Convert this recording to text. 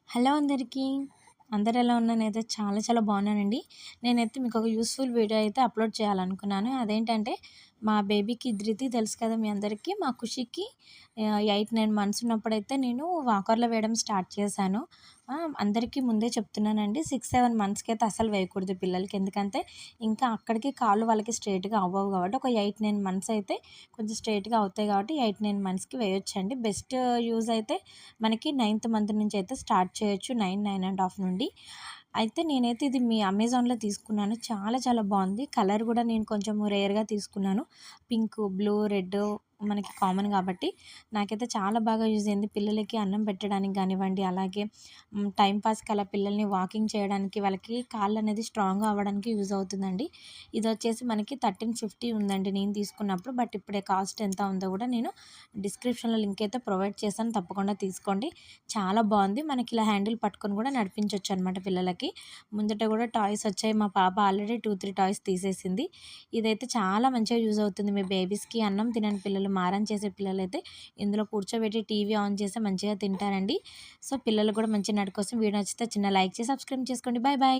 Hello అందరికీ. అందరూ ఎలా ఉన్నారు? నేనైతే చాలా చాలా బాగున్నానండి. నేనైతే మీకొక యూజ్‌ఫుల్ వీడియో అయితే అప్‌లోడ్ చేయాలనుకున్నాను. అదేంటంటే మా బేబీకి ధృతి తెలుసు కదా మీ అందరికీ. మా ఖుషికి 8, 9 మంత్స్ ఉన్నప్పుడైతే నేను వాకర్‌లో వేయడం స్టార్ట్ చేశాను. అందరికీ ముందే చెప్తున్నానండి. 6, 7 మంత్స్‌కైతే అస్సలు వేయకూడదు పిల్లలకి. ఎందుకంటే ఇంకా అక్కడికి కాళ్ళు వాళ్ళకి స్ట్రెయిట్‌గా అవ్వవు కాబట్టి ఒక 8, 9 మంత్స్ అయితే కొంచెం స్ట్రెయిట్‌గా అవుతాయి కాబట్టి 8, 9 మంత్స్‌కి వేయొచ్చండి. బెస్ట్ యూజ్ అయితే మనకి 9థ్ మంత్ నుంచి అయితే స్టార్ట్ చేయొచ్చు. 9, 9 ½ నుండి. అయితే నేనైతే ఇది మీ అమెజాన్‌లో తీసుకున్నాను. చాలా చాలా బావుంది. కలర్ గూడా నేను కొంచెం రేర్‌గా తీసుకున్నాను. పింకు, బ్లూ, రెడ్డు మనకి కామన్ గాబట్టి నాకైతే చాలా బాగా యూజ్ అయింది. పిల్లలకి అన్నం పెట్టడానికి గానివ్వండి, అలాగే టైమ్ పాస్‌కి అలా పిల్లల్ని వాకింగ్ చేయడానికి, వాళ్ళకి కాళ్ళనేది స్ట్రాంగ్‌గా అవ్వడానికి యూజ్ అవుతుందండి. ఇదొచ్చేసి మనకి 1350 ఉందండి నేను తీసుకున్నప్పుడు. బట్ ఇప్పుడే కాస్ట్ ఎంత ఉందో గూడా నేను డిస్క్రిప్షన్‌లో లింక్ అయితే ప్రొవైడ్ చేశాను. తప్పకుండా తీసుకోండి. చాలా బావుంది. మనకి ఇలా హ్యాండిల్ పట్టుకొని గూడా నడిపించొచ్చనమాట పిల్లలకి. ముందట గూడా టాయ్స్ వచ్చాయి. మా పాప ఆల్రెడీ 2, 3 టాయ్స్ తీసేసింది. ఇదైతే చాలా మంచిగా యూజ్ అవుతుంది. మీ బేబీస్‌కి అన్నం తినని పిల్లలు, మారం చేసే పిల్లలైతే ఇందులో కూర్చోబెట్టి టీవీ ఆన్ చేస్తే మంచిగా తింటారండి. సో, పిల్లలకు గూడా మంచి నడక కోసం వీడియో నచ్చితే చిన్న లైక్ చేసి సబ్స్క్రైబ్ చేసుకోండి. Bye bye.